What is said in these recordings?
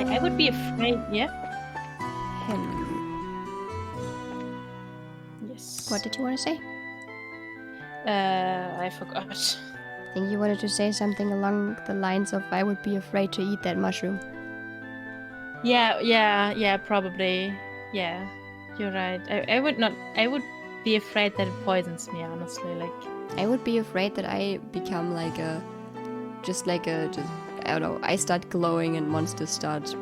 I would be afraid, yeah? Yes. What did you want to say? I forgot. I think you wanted to say something along the lines of I would be afraid to eat that mushroom. Yeah, probably. Yeah, you're right. I would be afraid that it poisons me, honestly. Like, I would be afraid that I become like a, I don't know, I start glowing and monsters start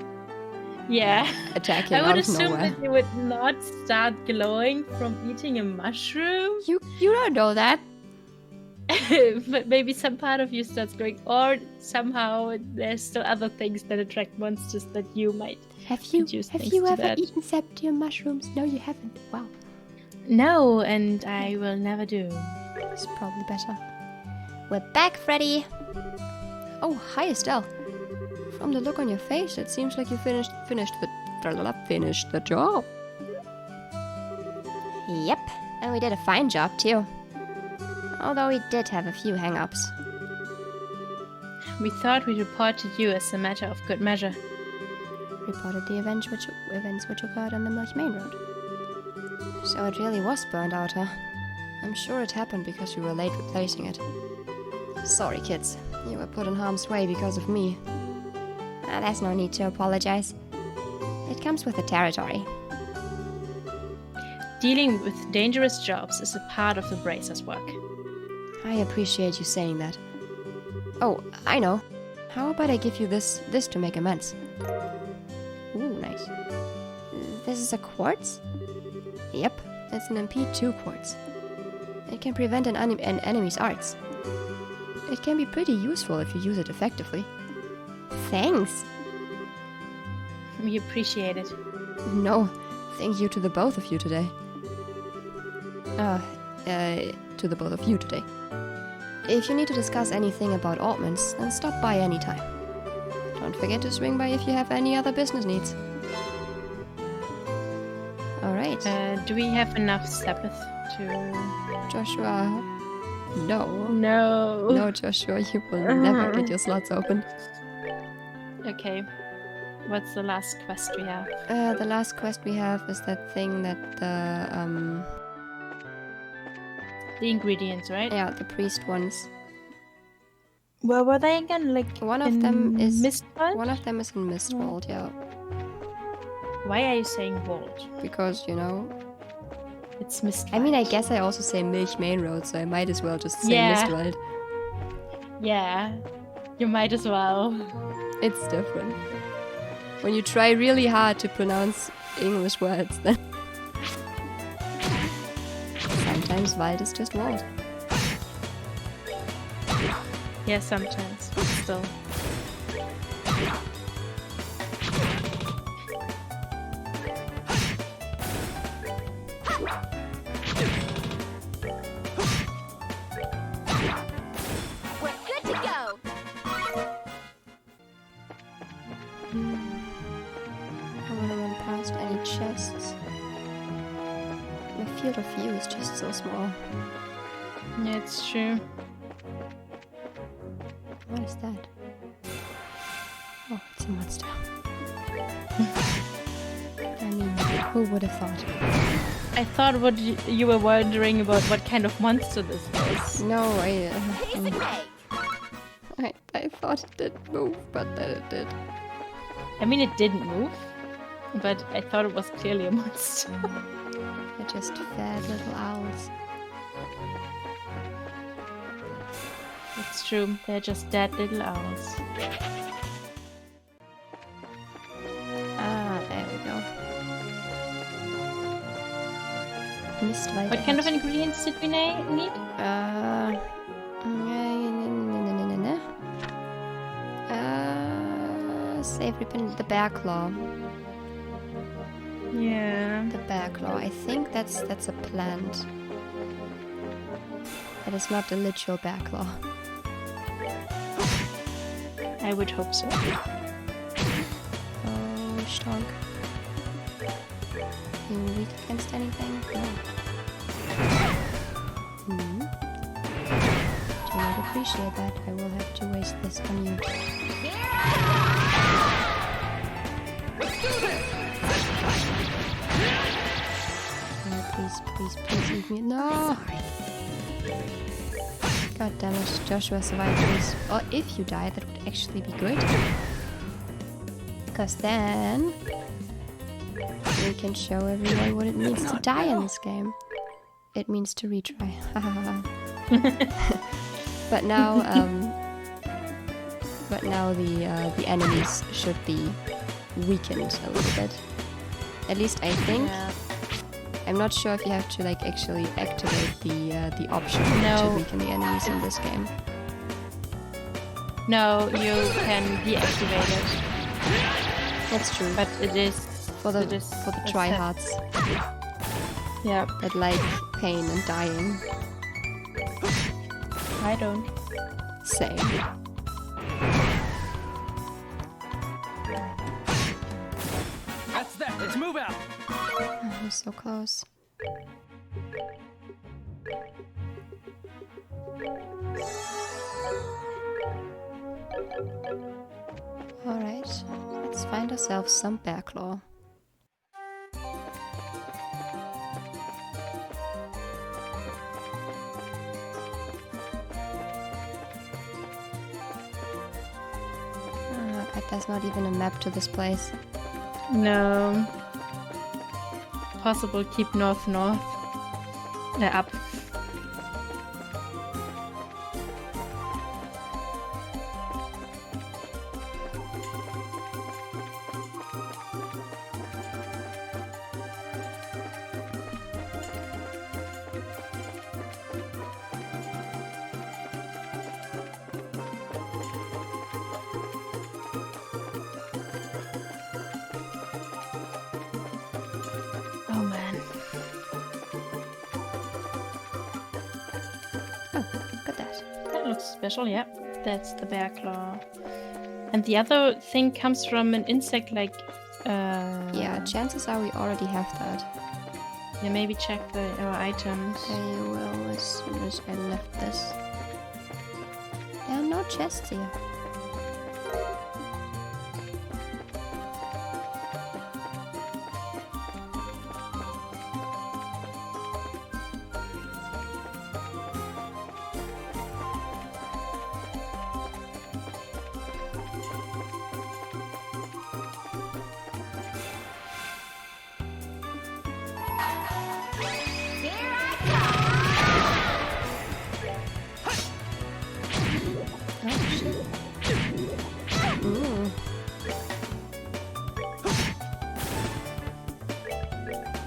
yeah. attacking I out would of assume nowhere. that you would not start glowing from eating a mushroom. You don't know that. But maybe some part of you starts glowing, or somehow there's still other things that attract monsters that you might. Have you ever that. eaten septium mushrooms? No, you haven't. Wow. No, and I will never do. It's probably better. We're back, Freddy. Oh, hi, Estelle. From the look on your face, it seems like you finished the job. Yep, and we did a fine job too. Although we did have a few hang-ups. We thought we'd report to you as a matter of good measure. Reported the events which occurred on the Milky Main Road. So it really was burned out, huh? I'm sure it happened because you were late replacing it. Sorry, kids. You were put in harm's way because of me. There's no need to apologize. It comes with the territory. Dealing with dangerous jobs is a part of the Bracer's work. I appreciate you saying that. Oh, I know. How about I give you this to make amends? Ooh, nice. This is a quartz? Yep, it's an MP2 quartz. It can prevent an enemy's arts. It can be pretty useful if you use it effectively. Thanks! We appreciate it. No, thank you to the both of you today. To the both of you today. If you need to discuss anything about Altmans, then stop by anytime. Don't forget to swing by if you have any other business needs. Alright. Do we have enough Sabbath to... Joshua... No. No. No, Joshua, you will never get your slots open. Okay. What's the last quest we have? The last quest we have is that thing that the ingredients, right? Yeah, the priest ones. Where were they again? Like one of them is Mistwald? One of them is in Mistwald, yeah. Why are you saying Vault? Because, you know, it's Mistwald. I mean, I guess I also say Milch Main Road, so I might as well just say Mistwald. Yeah, you might as well. It's different. When you try really hard to pronounce English words, then sometimes Wald is just Wald. Yeah, sometimes, but still. We're good to go. I want to run past any chests. My field of view is just so small. Yeah, it's true. What is that? Oh, it's a monster. I mean, who would have thought? I thought you were wondering about what kind of monster this is. No, Piece of cake. I thought it did move, but then it did. I mean, it didn't move, but I thought it was clearly a monster. They're just fat little owls. It's true, they're just dead little owls. Ah, there we go. What kind of ingredients did we need? Savory pin, the bear claw. Yeah. The bear claw. I think that's a plant. That is not the literal bear claw. I would hope so. Oh, stonk. You weak against anything? No. Do not appreciate that. I will have to waste this on you. Please leave me. No! God damn it. Joshua, survive, please. Or if you die, that would actually be good. Because then we can show everyone what it means to die in this game. It means to retry. But now, the enemies should be weakened a little bit. At least I think. Yeah. I'm not sure if you have to like actually activate the option to weaken the enemies in this game. No, you can deactivate it. That's true. But it is For the it's tryhards Yeah, that like pain and dying. I don't. Same. That's that. Let's move out. Oh, we're so close. Alright, let's find ourselves some bear claw. God, there's not even a map to this place. No. Possible keep north. Up. Oh man. Oh, look at that. That looks special, yeah. That's the bear claw. And the other thing comes from an insect like Yeah, chances are we already have that. Yeah, maybe check our items. I will as soon as I left this. There are no chests here. Here I Oh, shit. Ooh.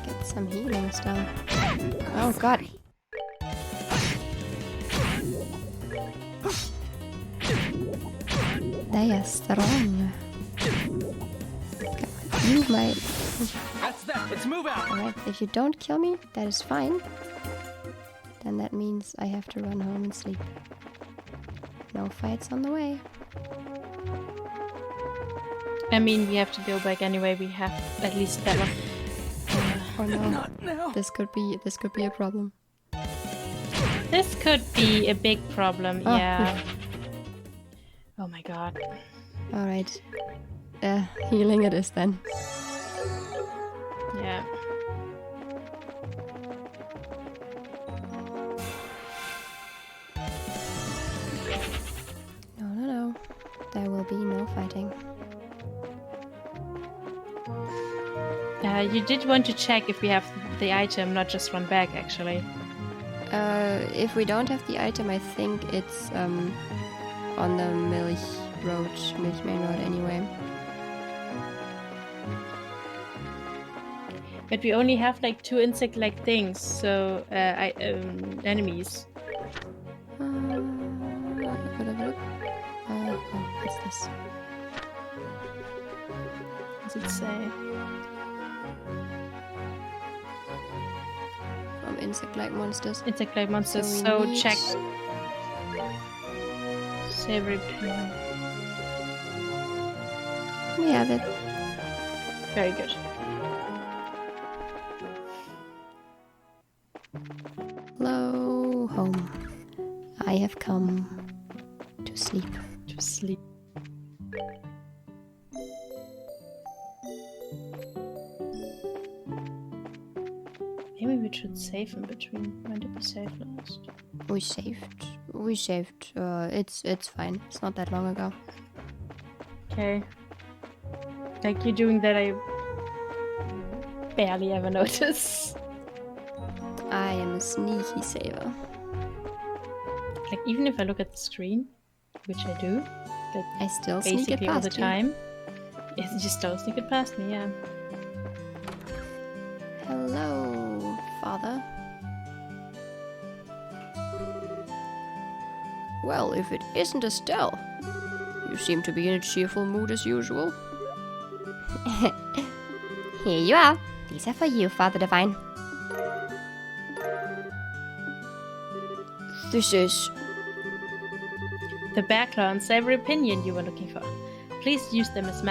Get some healing stuff. Oh god. They are strong. Okay. You might. That's that. Let's move out. Alright, if you don't kill me, that is fine. Then that means I have to run home and sleep. No fights on the way. I mean, we have to go back anyway. We have at least that one. Or no, Not now. this could be a problem. This could be a big problem, Oh. yeah. Oh my god. Alright. Healing it is then. Yeah. No. There will be no fighting. You did want to check if we have the item, not just run back, actually. If we don't have the item, I think it's on the Milch Main Road anyway. But we only have like 2 insect-like things, so enemies. What's this? What does it say? From insect-like monsters. Insect-like monsters. we So need- check. Savory peel. We have it. Very good. Hello, home. I have come to sleep. To sleep. should save in between. When did we save last? We saved. It's fine. It's not that long ago. Okay. Like you doing that, I barely ever notice. I am a sneaky saver. Like even if I look at the screen, which I do, like I still sneak it basically all past the you. time, it's just still sneak it past me. Yeah. Hello, father. Well, if it isn't Estelle, you seem to be in a cheerful mood as usual. Here you are. These are for you, Father Divine. This is... The backgrounds, every opinion you were looking for. Please use them as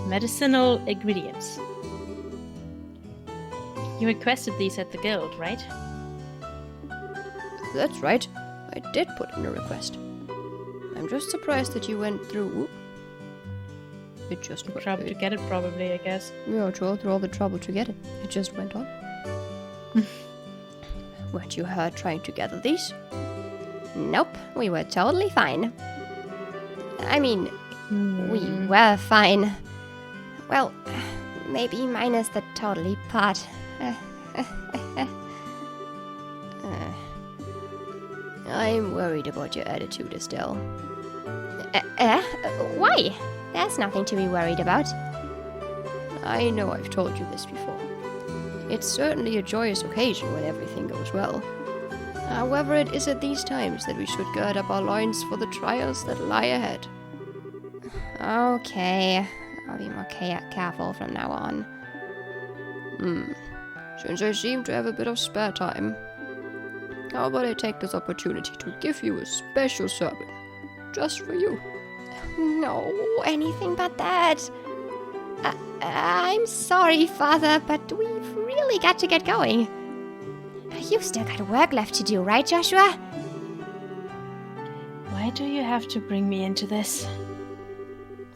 medicinal ingredients. You requested these at the guild, right? That's right. I did put in a request. I'm just surprised that you went through... Oop. It just went... Trouble to get it, probably, I guess. Yeah, through all the trouble to get it. It just went on. Weren't you trying to gather these? Nope, we were totally fine. I mean, we were fine. Well, maybe minus the totally part. I'm worried about your attitude, Estelle. Why? There's nothing to be worried about. I know I've told you this before. It's certainly a joyous occasion when everything goes well. However, it is at these times that we should gird up our loins for the trials that lie ahead. Okay, I'll be more careful from now on. Since I seem to have a bit of spare time, how about I take this opportunity to give you a special sermon, just for you? No, anything but that. I'm sorry, Father, but we've really got to get going. You've still got work left to do, right, Joshua? Why do you have to bring me into this?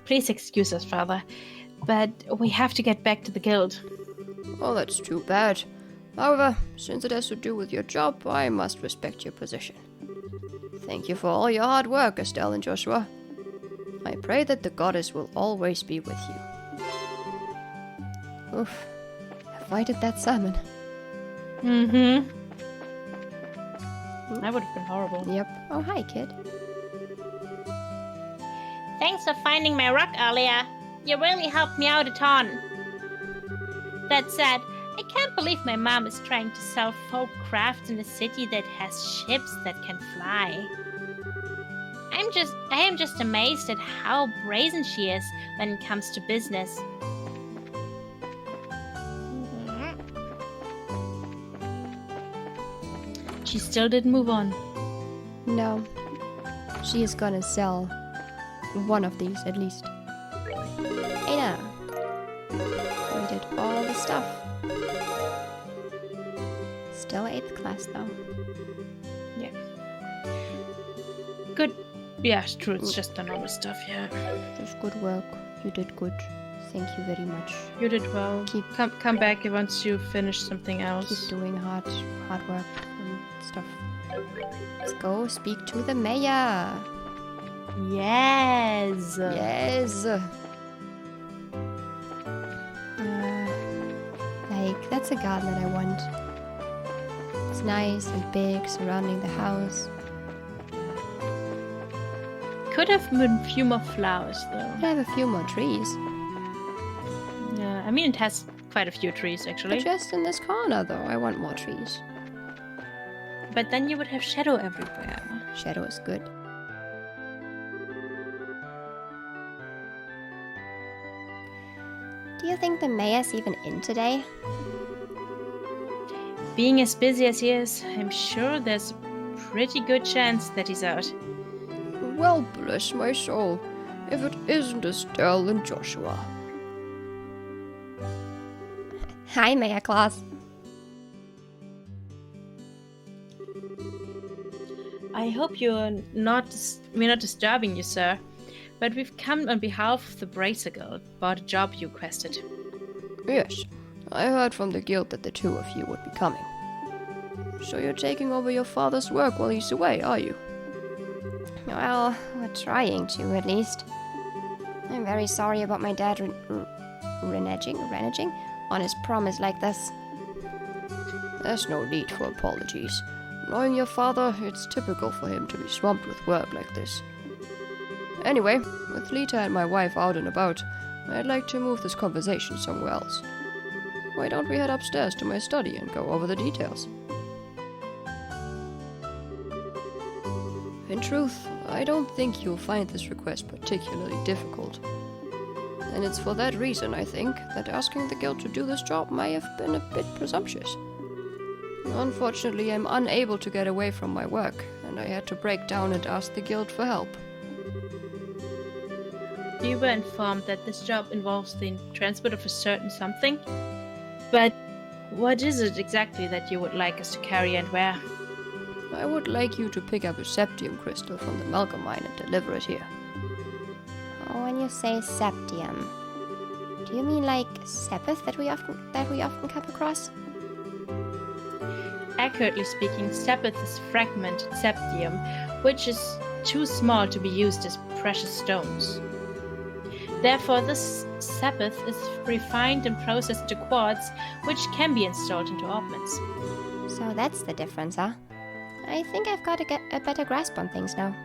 Please excuse us, Father, but we have to get back to the guild. Oh, that's too bad. However, since it has to do with your job, I must respect your position. Thank you for all your hard work, Estelle and Joshua. I pray that the goddess will always be with you. Oof. Avoided that sermon. That would have been horrible. Yep. Oh, hi, kid. Thanks for finding my rock earlier. You really helped me out a ton. That said, I can't believe my mom is trying to sell folk crafts in a city that has ships that can fly. I am just amazed at how brazen she is when it comes to business. She still didn't move on. No. She is gonna sell one of these, at least. Hey now. We did all the stuff. Still 8th class, though. Yeah. Good. Yeah, it's true. It's just the normal stuff, yeah. Just good work. You did good. Thank you very much. You did well. Come back once you finish something else. Keep doing hard work and stuff. Let's go speak to the mayor. Yes. Yes. Like, that's a garden that I want. It's nice and big, surrounding the house. Could have been a few more flowers, though. I have a few more trees. Yeah, I mean, it has quite a few trees, actually. But just in this corner, though, I want more trees. But then you would have shadow everywhere. Shadow is good. Do you think the mayor's even in today? Being as busy as he is, I'm sure there's a pretty good chance that he's out. Well, bless my soul, if it isn't Estelle and Joshua. Hi, Mayor Claus. I hope we're not disturbing you, sir. But we've come on behalf of the Bracer Guild about a job you requested. Yes, I heard from the guild that the two of you would be coming. So you're taking over your father's work while he's away, are you? Well, we're trying to, at least. I'm very sorry about my dad reneging on his promise like this. There's no need for apologies. Knowing your father, it's typical for him to be swamped with work like this. Anyway, with Lita and my wife out and about, I'd like to move this conversation somewhere else. Why don't we head upstairs to my study and go over the details? In truth, I don't think you'll find this request particularly difficult. And it's for that reason, I think, that asking the guild to do this job may have been a bit presumptuous. Unfortunately, I'm unable to get away from my work, and I had to break down and ask the guild for help. You were informed that this job involves the transport of a certain something, but what is it exactly that you would like us to carry and where? I would like you to pick up a septium crystal from the Malcolm mine and deliver it here. Oh, when you say septium, do you mean like sepith that we often come across? Accurately speaking, sepith is fragmented septium, which is too small to be used as precious stones. Therefore, this sepith is refined and processed to quartz, which can be installed into orbments. So that's the difference, huh? I think I've got to get a better grasp on things now.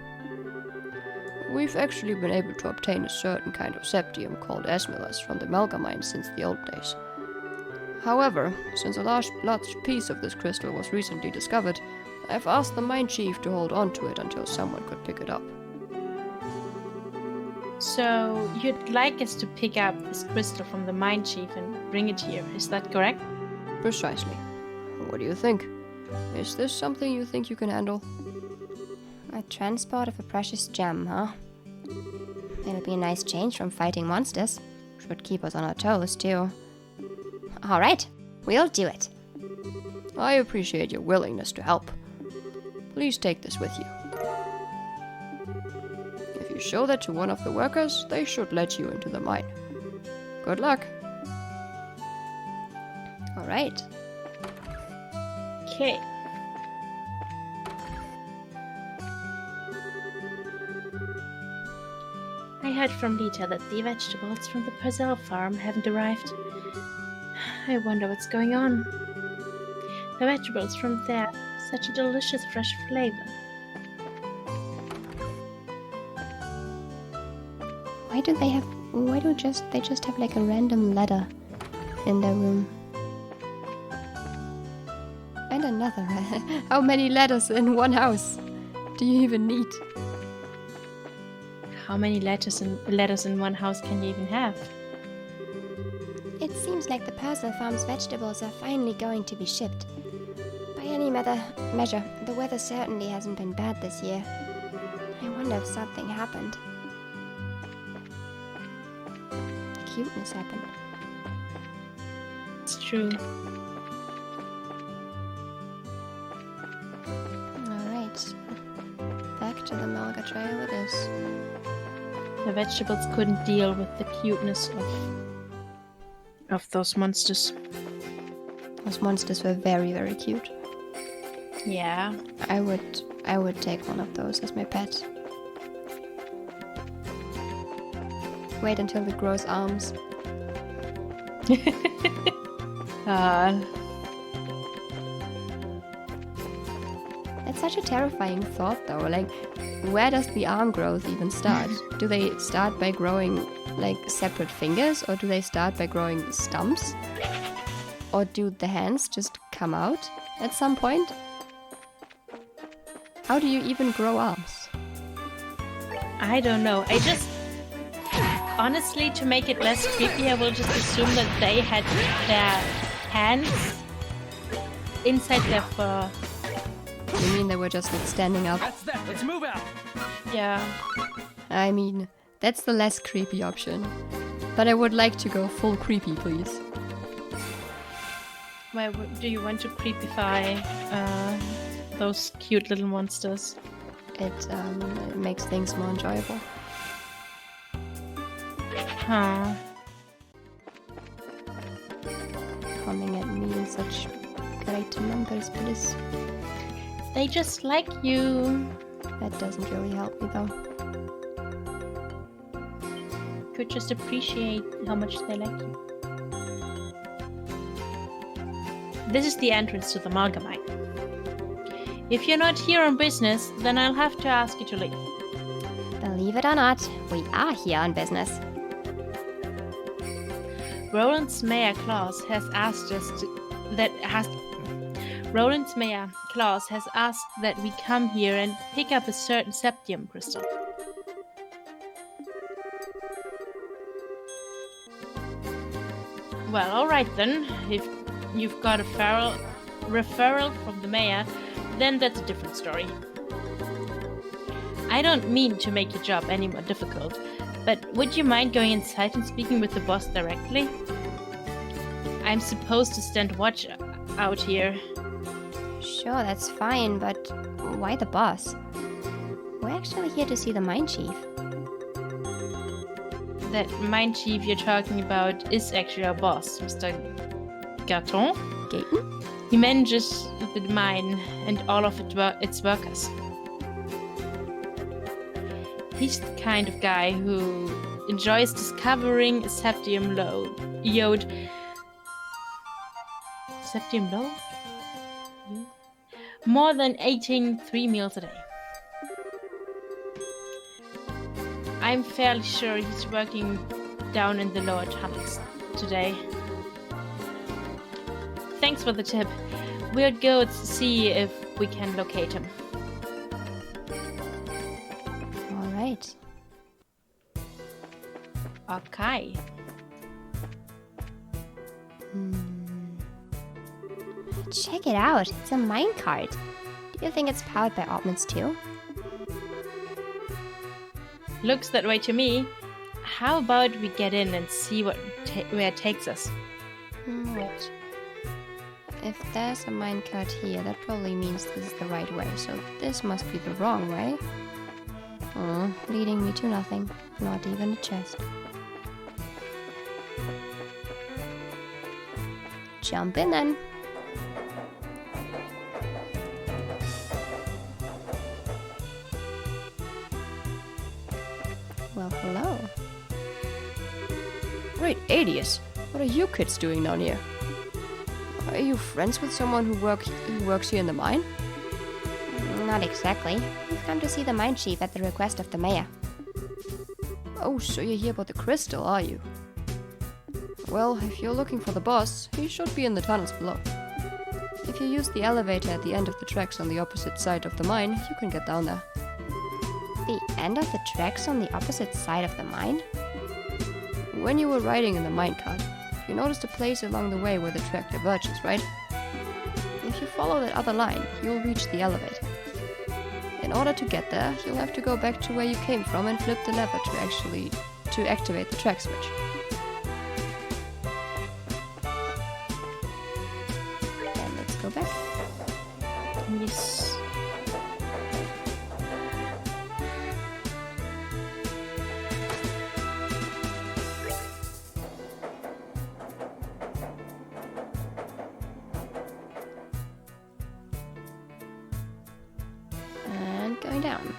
We've actually been able to obtain a certain kind of septium called esmilus from the Malga mine since the old days. However, since a large piece of this crystal was recently discovered, I've asked the mine chief to hold on to it until someone could pick it up. So, you'd like us to pick up this crystal from the mine chief and bring it here, is that correct? Precisely. What do you think? Is this something you think you can handle? A transport of a precious gem, huh? It'll be a nice change from fighting monsters. Should keep us on our toes, too. Alright, we'll do it. I appreciate your willingness to help. Please take this with you. If you show that to one of the workers, they should let you into the mine. Good luck. Alright. Okay. I heard from Lita that the vegetables from the Purcell farm haven't arrived. I wonder what's going on. The vegetables from there have such a delicious fresh flavor. Why don't they just have like a random letter in their room? And another. How many letters in one house do you even need? How many letters in one house can you even have? It seems like the Purcell farm's vegetables are finally going to be shipped. By any measure, the weather certainly hasn't been bad this year. I wonder if something happened. Cuteness happened. It's true. Alright. Back to the Malga Trail it is. The vegetables couldn't deal with the cuteness of those monsters. Those monsters were very, very cute. Yeah. I would take one of those as my pet. Wait until it grows arms. It's such a terrifying thought though, like, where does the arm growth even start? Do they start by growing, like, separate fingers, or do they start by growing stumps? Or do the hands just come out at some point? How do you even grow arms? I don't know. Honestly, to make it less creepy, I will just assume that they had their hands inside their fur. You mean they were just like standing up? That's that. Let's move out. Yeah. I mean, that's the less creepy option. But I would like to go full creepy, please. Why do you want to creepify those cute little monsters? It makes things more enjoyable. Huh. spawning at me in such great numbers, please. They just like you. That doesn't really help me though. Could just appreciate how much they like you. This is the entrance to the Malga mine. If you're not here on business, then I'll have to ask you to leave. Believe it or not, we are here on business. Roland's Mayor Claus has asked us Roland's Mayor Claus has asked that we come here and pick up a certain septium crystal. Well, alright then. If you've got a referral from the mayor, then that's a different story. I don't mean to make your job any more difficult, but would you mind going inside and speaking with the boss directly? I'm supposed to stand watch out here. Sure, that's fine, but why the boss? We're actually here to see the mine chief. That mine chief you're talking about is actually our boss, Mr. Garton. Gaten? He manages the mine and all of its workers. He's the kind of guy who enjoys discovering a septium lode. Septium lode? More than eating 3 meals a day. I'm fairly sure he's working down in the lower tunnels today. Thanks for the tip. We'll go see if we can locate him. Alright. Okay. Check it out, it's a minecart. Do you think it's powered by ordnance too? Looks that way to me. How about we get in and see where it takes us? Wait. If there's a minecart here, that probably means this is the right way, so this must be the wrong way. Leading me to nothing. Not even a chest. Jump in then. Well, hello. Great Adius! What are you kids doing down here? Are you friends with someone who works here in the mine? Not exactly. We've come to see the mine chief at the request of the mayor. Oh, so you're here about the crystal, are you? Well, if you're looking for the boss, he should be in the tunnels below. If you use the elevator at the end of the tracks on the opposite side of the mine, you can get down there. The end of the tracks on the opposite side of the mine? When you were riding in the minecart, you noticed a place along the way where the track diverges, right? If you follow that other line, you'll reach the elevator. In order to get there, you'll have to go back to where you came from and flip the lever to activate the track switch. Then let's go back. Yes. And going down.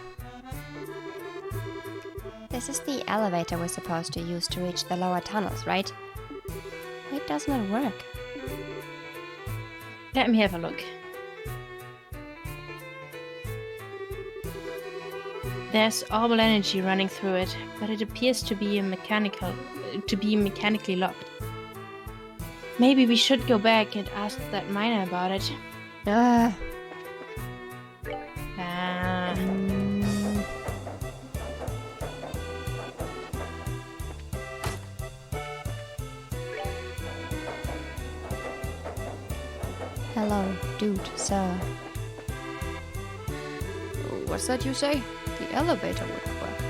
This is the elevator we're supposed to use to reach the lower tunnels, right? Why doesn't it work? Let me have a look. There's orbital energy running through it, but it appears to be mechanically locked. Maybe we should go back and ask that miner about it. Hello, dude, sir. What's that you say? The elevator wouldn't work.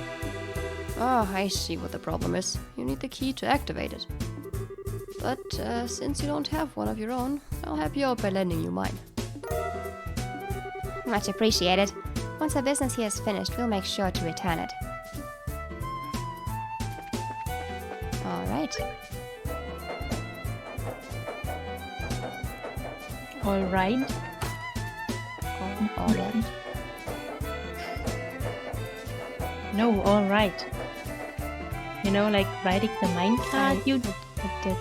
Ah, I see what the problem is. You need the key to activate it. But since you don't have one of your own, I'll help you out by lending you mine. Much appreciated. Once our business here is finished, we'll make sure to return it. Alright. Alright. All right. No, alright. You know, like riding the minecart. You I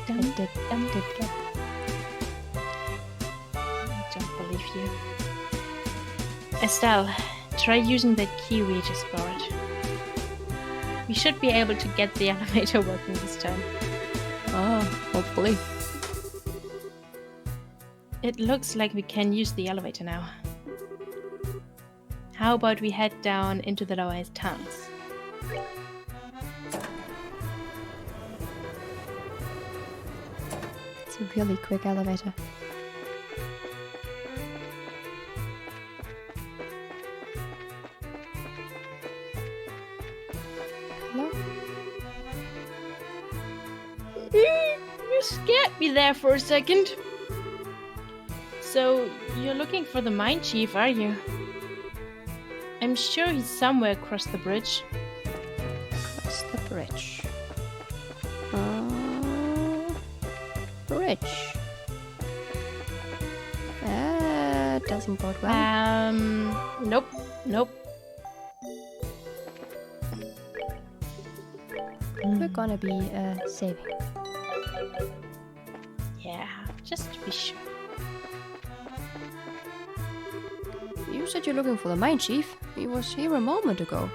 don't believe you. Estelle, try using that key we just borrowed. We should be able to get the elevator working this time. Hopefully. It looks like we can use the elevator now. How about we head down into the lower tunnels? It's a really quick elevator. Hello? You scared me there for a second. So, you're looking for the mine chief, are you? I'm sure he's somewhere across the bridge. Across the bridge. Bridge. Doesn't bode well. Nope. We're gonna be saving. Yeah, just to be sure. You said you're looking for the mine chief. He was here a moment ago.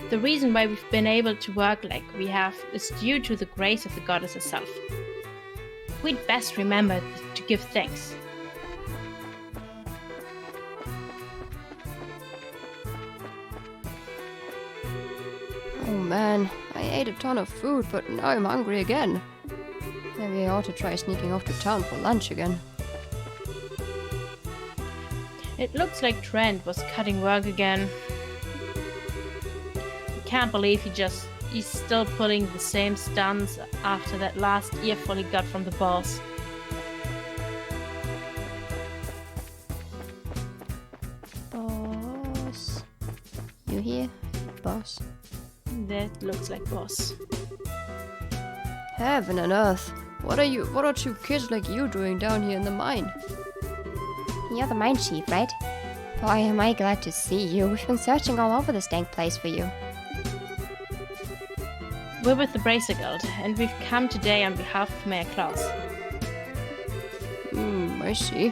The reason why we've been able to work like we have is due to the grace of the goddess herself. We'd best remember to give thanks. Oh man, I ate a ton of food, but now I'm hungry again. Maybe I ought to try sneaking off to town for lunch again. It looks like Trent was cutting work again. I can't believe he's still pulling the same stunts after that last earful he got from the boss. Boss. You here, boss? That looks like boss. Heaven and earth. What are two kids like you doing down here in the mine? You're the mine chief, right? Boy, am I glad to see you. We've been searching all over this dank place for you. We're with the Bracer Guild, and we've come today on behalf of Mayor Klaus. I see.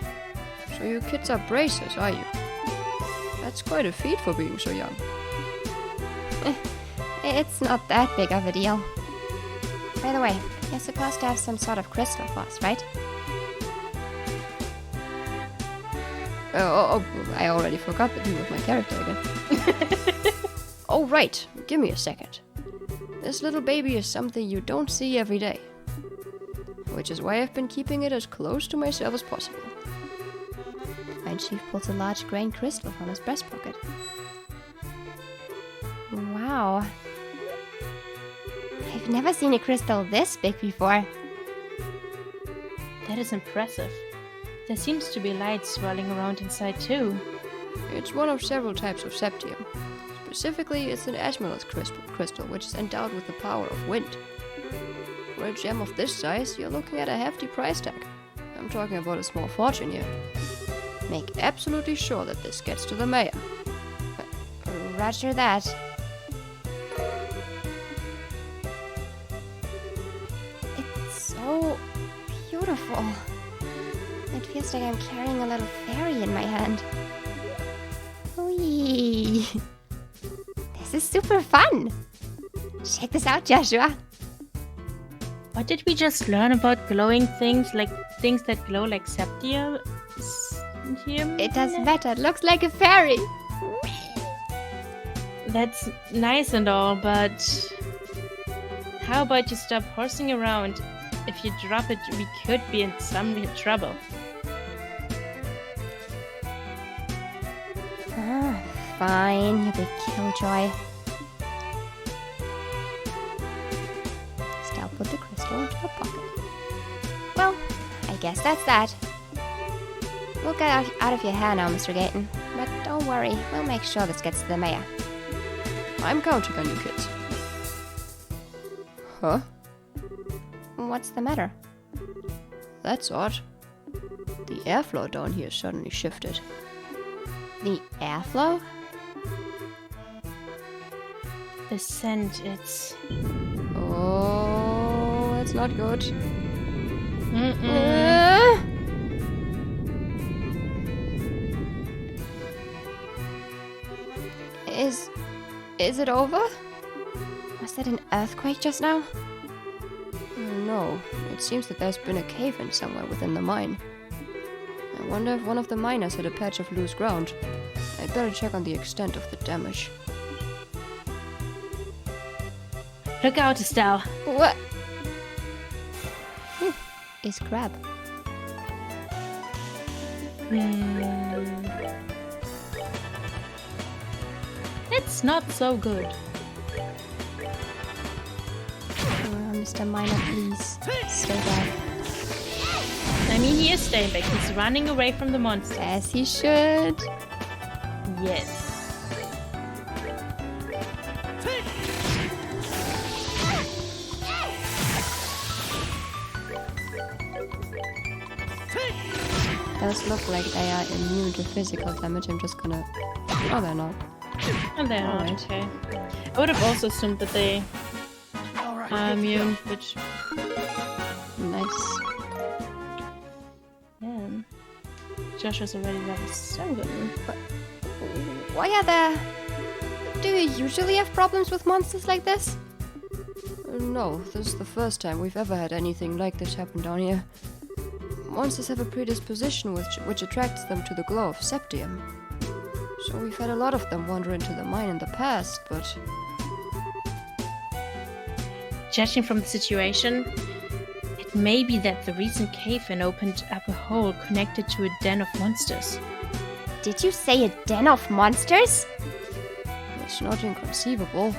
So you kids are bracers, are you? That's quite a feat for being so young. It's not that big of a deal. By the way, you're supposed to have some sort of crystal for us, right? Oh, I already forgot that you were my character again. Oh, right. Give me a second. This little baby is something you don't see every day. Which is why I've been keeping it as close to myself as possible. Mine chief pulls a large grain crystal from his breast pocket. Wow. I've never seen a crystal this big before. That is impressive. There seems to be light swirling around inside too. It's one of several types of septium. Specifically, it's an amethyst crystal, which is endowed with the power of wind. For a gem of this size, you're looking at a hefty price tag. I'm talking about a small fortune here. Make absolutely sure that this gets to the mayor. Roger that. It's so beautiful. It feels like I'm carrying a little fairy in my hand. Whee! This is super fun! Check this out, Joshua! What did we just learn about glowing things, like things that glow like septium? It doesn't matter, it looks like a fairy! That's nice and all, but how about you stop horsing around? If you drop it, we could be in some real trouble. Fine, you big killjoy. Stell put the crystal into her pocket. Well, I guess that's that. We'll get out of your hair now, Mr. Gayton. But don't worry, we'll make sure this gets to the mayor. I'm counting on you kids. Huh? What's the matter? That's odd. The airflow down here suddenly shifted. The airflow? The scent, it's... Oh, that's not good. Is it over? Was that an earthquake just now? No, it seems that there's been a cave-in somewhere within the mine. I wonder if one of the miners hit a patch of loose ground. I'd better check on the extent of the damage. Look out, Estelle. What? Is crab. It's not so good. Mr. Miner, please stay back. I mean, he is staying back. He's running away from the monster. As he should. Yes. Does look like they are immune to physical damage. I'm just gonna... Oh, they're not. And they're not, Alright. okay. I would have also assumed that they All right. are immune, which... Nice. Yeah. Josh was already level 7. Why are there... Do you usually have problems with monsters like this? No, this is the first time we've ever had anything like this happen down here. Monsters have a predisposition which attracts them to the glow of septium. So we've had a lot of them wander into the mine in the past, but... Judging from the situation, it may be that the recent cave-in opened up a hole connected to a den of monsters. Did you say a den of monsters? It's not inconceivable.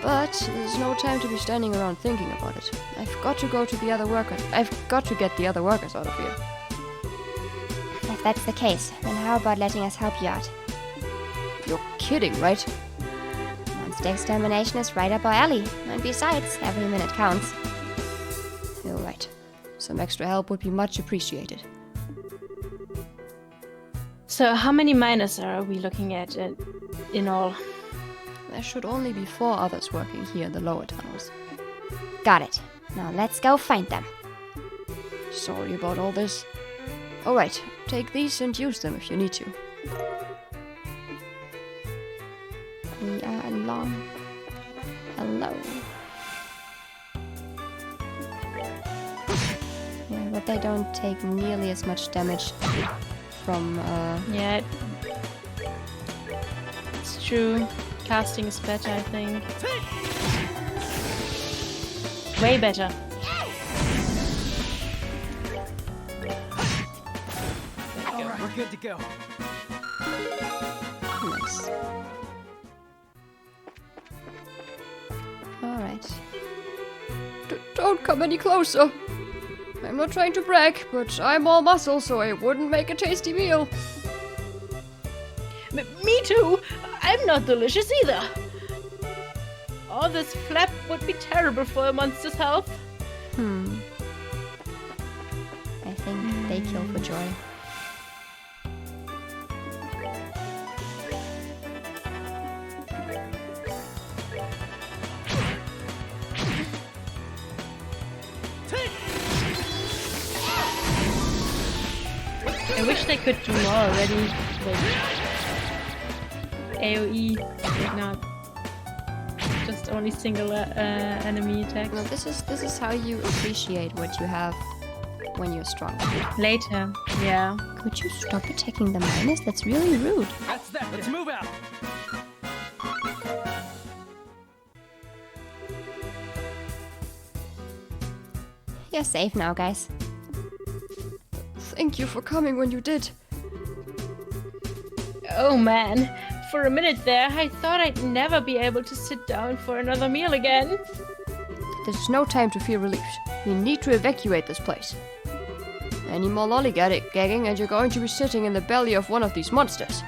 But there's no time to be standing around thinking about it. I've got to go to the other workers. I've got to get the other workers out of here. If that's the case, then how about letting us help you out? You're kidding, right? Monster extermination is right up our alley, and besides, every minute counts. You're right. Some extra help would be much appreciated. So how many miners are we looking at in all? There should only be 4 others working here in the lower tunnels. Got it. Now let's go find them. Sorry about all this. Alright, take these and use them if you need to. We are alone. Yeah, but they don't take nearly as much damage from, Yeah, it's true. Casting is better, I think. Way better. All right, we're good to go. Nice. Alright. Don't come any closer! I'm not trying to brag, but I'm all muscle, so I wouldn't make a tasty meal. Me too! I'm not delicious either! All this flap would be terrible for a monster's health. I think they kill for joy. I wish they could do more already. Like AoE, like not just only single enemy attacks. No, this is how you appreciate what you have when you're strong. Later, yeah. Could you stop attacking the miners? That's really rude. That's that. Let's move out. You're safe now, guys. Thank you for coming when you did. Oh man, for a minute there, I thought I'd never be able to sit down for another meal again. There's no time to feel relieved. We need to evacuate this place. Any more lollygagging and you're going to be sitting in the belly of one of these monsters.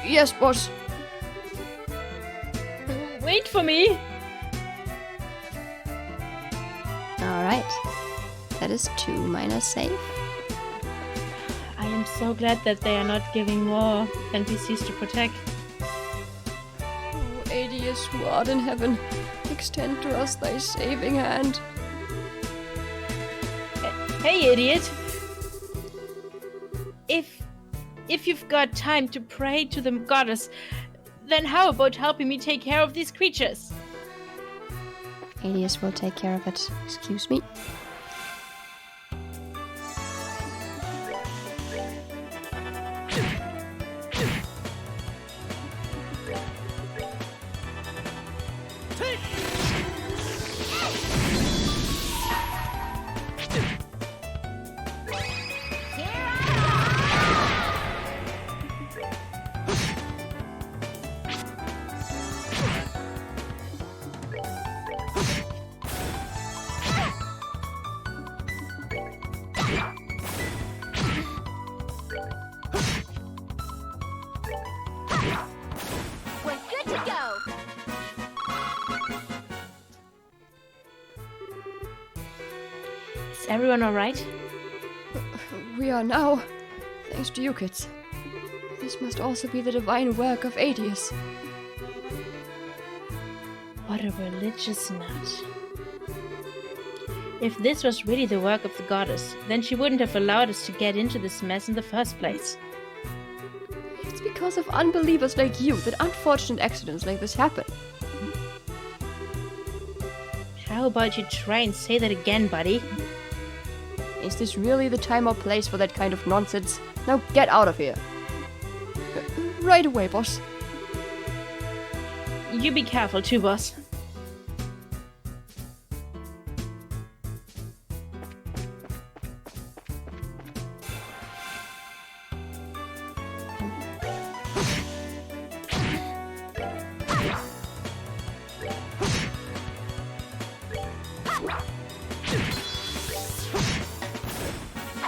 Yes, boss. Wait for me! Alright. That is 2 minus safe. I am so glad that they are not giving more NPCs to protect. Oh, Adius, who art in heaven, extend to us thy saving hand. Hey, idiot! If you've got time to pray to the goddess, then how about helping me take care of these creatures? Adius will take care of it. Excuse me. We're good to go. Is everyone alright? We are now. Thanks to you kids. This must also be the divine work of Adius. What a religious nut. If this was really the work of the goddess, then she wouldn't have allowed us to get into this mess in the first place. It's because of unbelievers like you that unfortunate accidents like this happen. How about you try and say that again, buddy? Is this really the time or place for that kind of nonsense? Now get out of here. Right away, boss. You be careful too, boss.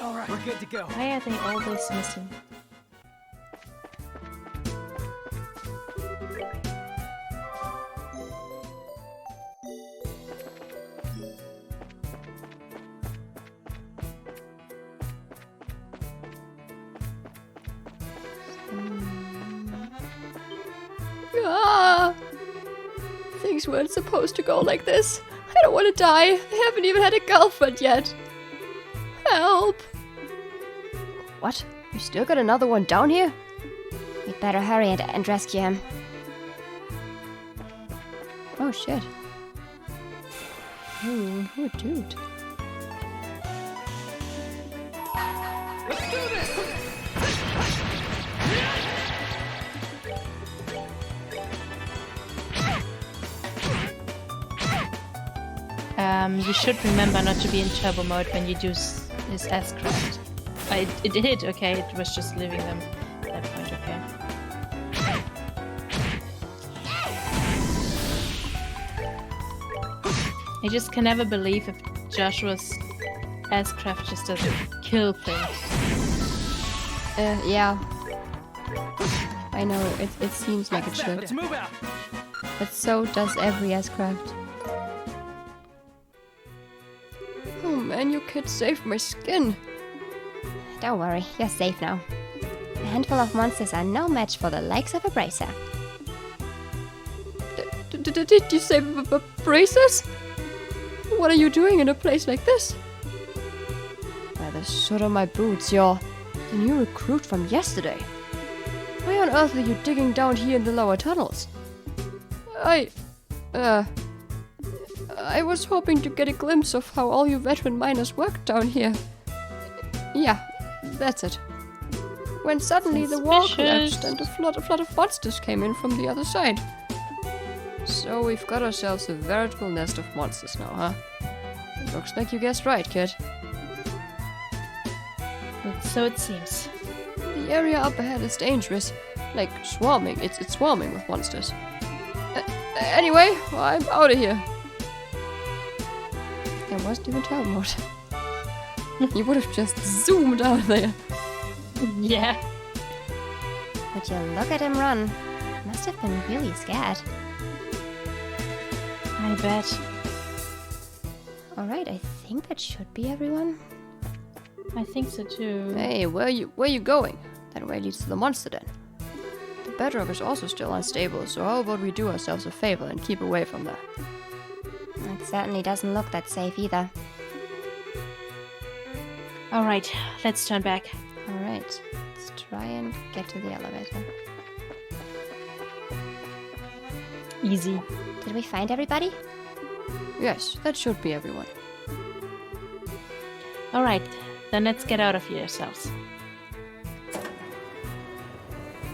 All right, we're good to go. Why are they always missing? Ah! Things weren't supposed to go like this. I don't want to die. I haven't even had a girlfriend yet. Help! What? You still got another one down here? We'd better hurry and rescue him. Oh shit. Oh, dude. Let's do this! You should remember not to be in turbo mode when you do his S-craft. It did, okay, it was just leaving them at that point, okay. I just can never believe if Joshua's S-craft just doesn't kill things. Yeah. I know, it seems like it should. Let's move out. But so does every S-craft. Oh man, you kids saved my skin. Don't worry, you're safe now. A handful of monsters are no match for the likes of a bracer. Did you say braces? What are you doing in a place like this? By the soot on my boots, you're the new recruit from yesterday. Why on earth are you digging down here in the lower tunnels? I was hoping to get a glimpse of how all you veteran miners work down here. Yeah, that's it. When suddenly the wall collapsed and a flood of monsters came in from the other side. So we've got ourselves a veritable nest of monsters now, huh? Looks like you guessed right, kid. So it seems. The area up ahead is dangerous. Like swarming. It's swarming with monsters. Anyway, I'm out of here. There wasn't even turbo mode. You would have just zoomed out of there. Yeah. Would you look at him run? Must have been really scared. I bet. Alright, I think that should be everyone. I think so too. Hey, where you going? That way leads to the monster den. The bedrock is also still unstable, so how about we do ourselves a favor and keep away from there? It certainly doesn't look that safe either. Alright, let's turn back. Alright, let's try and get to the elevator. Easy. Did we find everybody? Yes, that should be everyone. Alright, then let's get out of here ourselves.